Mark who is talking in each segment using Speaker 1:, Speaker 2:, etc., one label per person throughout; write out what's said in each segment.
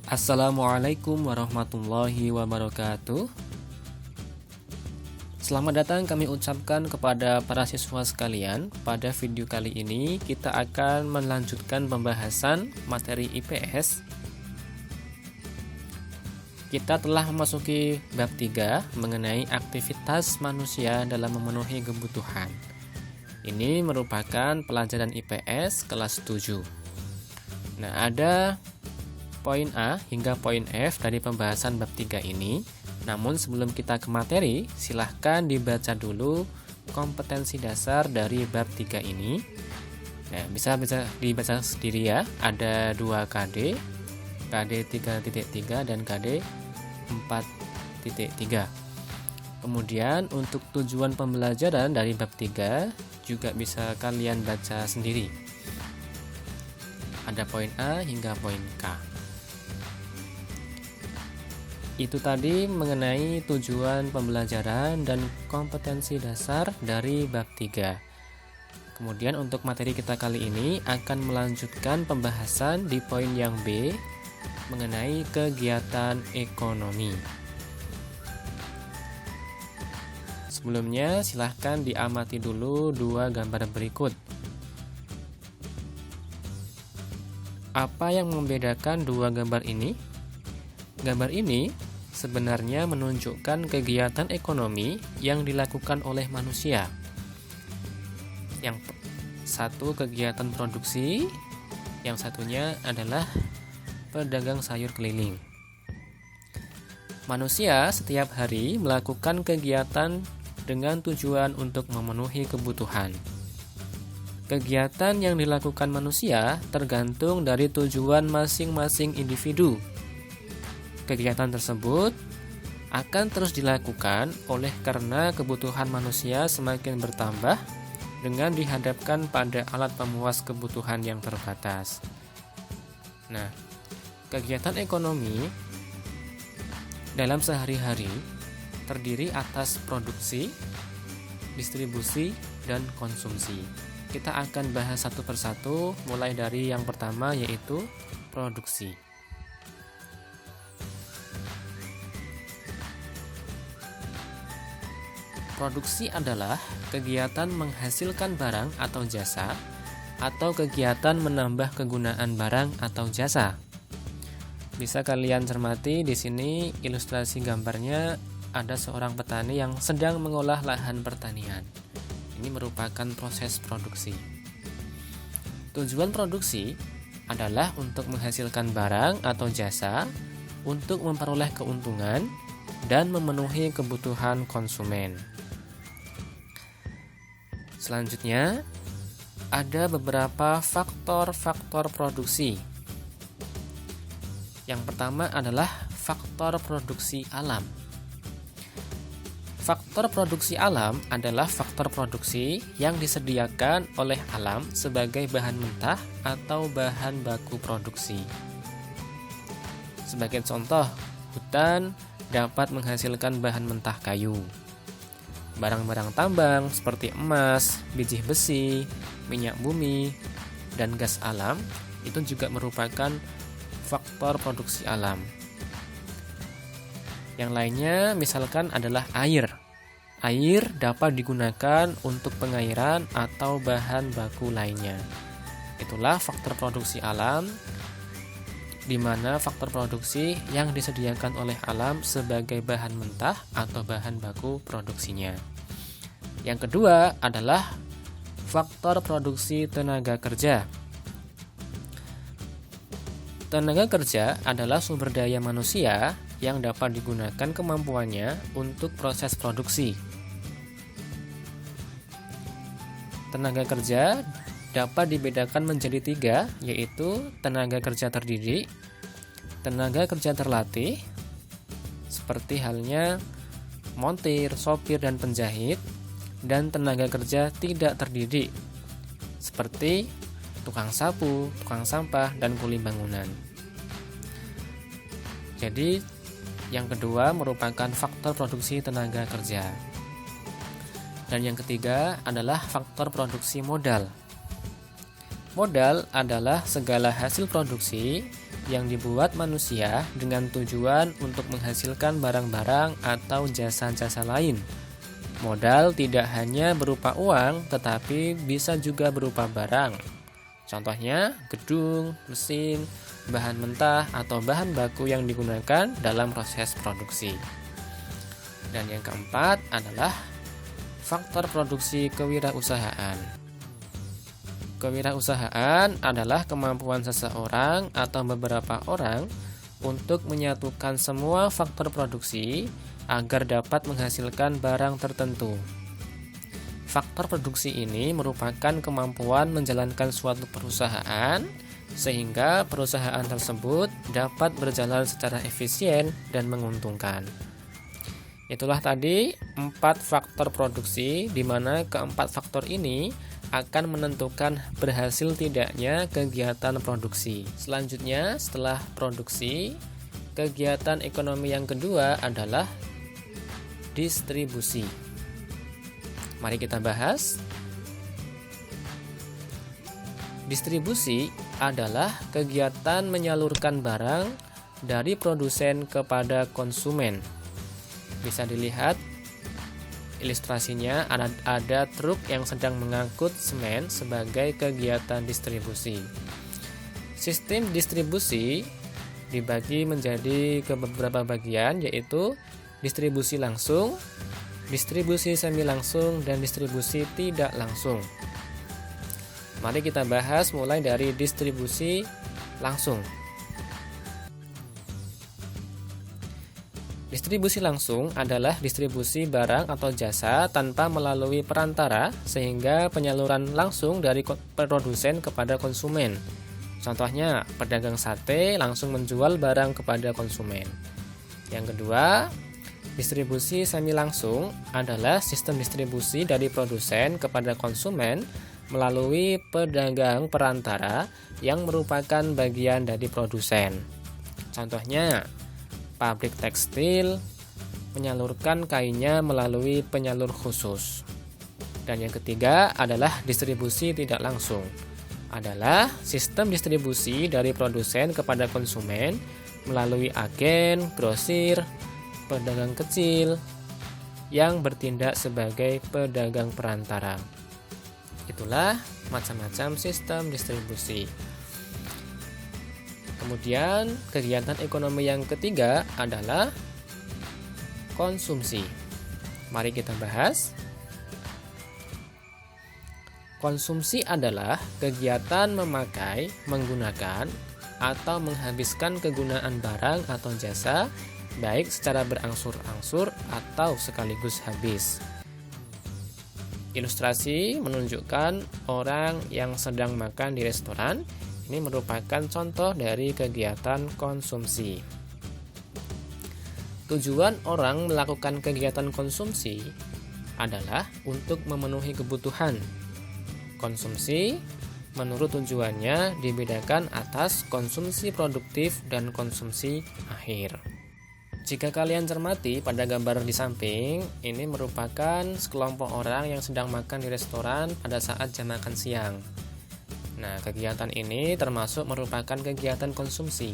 Speaker 1: Assalamualaikum warahmatullahi wabarakatuh. Selamat datang kami ucapkan kepada para siswa sekalian. Pada video kali ini kita akan melanjutkan pembahasan materi IPS. Kita telah memasuki bab 3 mengenai aktivitas manusia dalam memenuhi kebutuhan. Ini merupakan pelajaran IPS kelas 7. Nah, ada poin A hingga poin F dari pembahasan bab 3 ini. Namun sebelum kita ke materi, silahkan dibaca dulu kompetensi dasar dari bab 3 ini. Nah, bisa dibaca sendiri ya. Ada 2 KD, KD 3.3 dan KD 4.3. Kemudian untuk tujuan pembelajaran dari bab 3 juga bisa kalian baca sendiri. Ada poin A hingga poin K. Itu tadi mengenai tujuan pembelajaran dan kompetensi dasar dari bab 3. Kemudian untuk materi kita kali ini akan melanjutkan pembahasan di poin yang B mengenai kegiatan ekonomi. Sebelumnya silahkan diamati dulu 2 gambar berikut. Apa yang membedakan 2 gambar ini? Gambar ini sebenarnya menunjukkan kegiatan ekonomi yang dilakukan oleh manusia. Yang satu kegiatan produksi, yang satunya adalah pedagang sayur keliling. Manusia setiap hari melakukan kegiatan dengan tujuan untuk memenuhi kebutuhan. Kegiatan yang dilakukan manusia tergantung dari tujuan masing-masing individu. Kegiatan tersebut akan terus dilakukan oleh karena kebutuhan manusia semakin bertambah dengan dihadapkan pada alat pemuas kebutuhan yang terbatas. Nah, kegiatan ekonomi dalam sehari-hari terdiri atas produksi, distribusi, dan konsumsi. Kita akan bahas satu persatu mulai dari yang pertama yaitu produksi. Produksi adalah kegiatan menghasilkan barang atau jasa atau kegiatan menambah kegunaan barang atau jasa. Bisa kalian cermati di sini ilustrasi gambarnya ada seorang petani yang sedang mengolah lahan pertanian. Ini merupakan proses produksi. Tujuan produksi adalah untuk menghasilkan barang atau jasa untuk memperoleh keuntungan dan memenuhi kebutuhan konsumen. Selanjutnya, ada beberapa faktor-faktor produksi. Yang pertama adalah faktor produksi alam. Faktor produksi alam adalah faktor produksi yang disediakan oleh alam sebagai bahan mentah atau bahan baku produksi. Sebagai contoh, hutan dapat menghasilkan bahan mentah kayu. Barang-barang tambang seperti emas, biji besi, minyak bumi, dan gas alam itu juga merupakan faktor produksi alam. Yang lainnya misalkan adalah air. Air dapat digunakan untuk pengairan atau bahan baku lainnya. Itulah faktor produksi alam, di mana faktor produksi yang disediakan oleh alam sebagai bahan mentah atau bahan baku produksinya. Yang kedua adalah faktor produksi tenaga kerja. Tenaga kerja adalah sumber daya manusia yang dapat digunakan kemampuannya untuk proses produksi. Tenaga kerja dapat dibedakan menjadi 3, yaitu tenaga kerja terdidik, tenaga kerja terlatih, seperti halnya montir, sopir, dan penjahit, dan tenaga kerja tidak terdidik, seperti tukang sapu, tukang sampah, dan kuli bangunan. Jadi, yang kedua merupakan faktor produksi tenaga kerja. Dan yang ketiga adalah faktor produksi modal. Modal adalah segala hasil produksi yang dibuat manusia dengan tujuan untuk menghasilkan barang-barang atau jasa-jasa lain. Modal tidak hanya berupa uang, tetapi bisa juga berupa barang. Contohnya, gedung, mesin, bahan mentah, atau bahan baku yang digunakan dalam proses produksi. Dan yang keempat adalah faktor produksi kewirausahaan. Kewirausahaan adalah kemampuan seseorang atau beberapa orang untuk menyatukan semua faktor produksi agar dapat menghasilkan barang tertentu. Faktor produksi ini merupakan kemampuan menjalankan suatu perusahaan sehingga perusahaan tersebut dapat berjalan secara efisien dan menguntungkan. Itulah tadi 4 faktor produksi, di mana keempat faktor ini akan menentukan berhasil tidaknya kegiatan produksi. Selanjutnya, setelah produksi, kegiatan ekonomi yang kedua adalah distribusi. Mari kita bahas. Distribusi adalah kegiatan menyalurkan barang dari produsen kepada konsumen. Bisa dilihat ilustrasinya, ada truk yang sedang mengangkut semen sebagai kegiatan distribusi. Sistem distribusi dibagi menjadi ke beberapa bagian, yaitu distribusi langsung, distribusi semi langsung, dan distribusi tidak langsung. Mari kita bahas mulai dari distribusi langsung. Distribusi langsung adalah distribusi barang atau jasa tanpa melalui perantara, sehingga penyaluran langsung dari produsen kepada konsumen. Contohnya, pedagang sate langsung menjual barang kepada konsumen. Yang kedua, distribusi semi langsung adalah sistem distribusi dari produsen kepada konsumen melalui pedagang perantara yang merupakan bagian dari produsen. Contohnya, pabrik tekstil menyalurkan kainnya melalui penyalur khusus. Dan yang ketiga adalah distribusi tidak langsung. Adalah sistem distribusi dari produsen kepada konsumen melalui agen, grosir, pedagang kecil yang bertindak sebagai pedagang perantara. Itulah macam-macam sistem distribusi. Kemudian kegiatan ekonomi yang ketiga adalah konsumsi. Mari kita bahas. Konsumsi adalah kegiatan memakai, menggunakan, atau menghabiskan kegunaan barang atau jasa, baik secara berangsur-angsur atau sekaligus habis. Ilustrasi menunjukkan orang yang sedang makan di restoran. Ini merupakan contoh dari kegiatan konsumsi. Tujuan orang melakukan kegiatan konsumsi adalah untuk memenuhi kebutuhan. Konsumsi menurut tujuannya dibedakan atas konsumsi produktif dan konsumsi akhir. Jika kalian cermati pada gambar di samping, ini merupakan sekelompok orang yang sedang makan di restoran pada saat jam makan siang. Nah, kegiatan ini termasuk merupakan kegiatan konsumsi.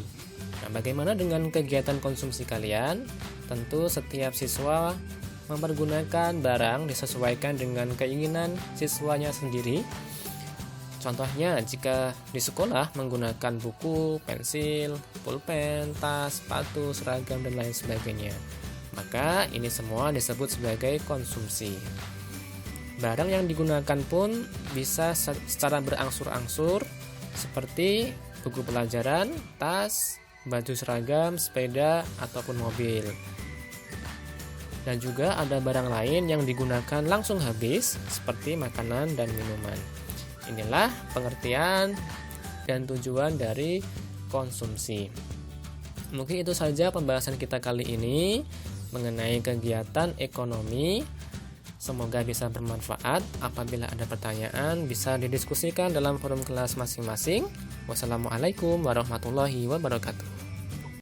Speaker 1: Nah, bagaimana dengan kegiatan konsumsi kalian? Tentu setiap siswa mempergunakan barang disesuaikan dengan keinginan siswanya sendiri. Contohnya, jika di sekolah menggunakan buku, pensil, pulpen, tas, sepatu, seragam, dan lain sebagainya, maka ini semua disebut sebagai konsumsi. Barang yang digunakan pun bisa secara berangsur-angsur, seperti buku pelajaran, tas, baju seragam, sepeda, ataupun mobil. Dan juga ada barang lain yang digunakan langsung habis, seperti makanan dan minuman. Inilah pengertian dan tujuan dari konsumsi. Mungkin itu saja pembahasan kita kali ini mengenai kegiatan ekonomi. Semoga bisa bermanfaat. Apabila ada pertanyaan, bisa didiskusikan dalam forum kelas masing-masing. Wassalamualaikum warahmatullahi wabarakatuh.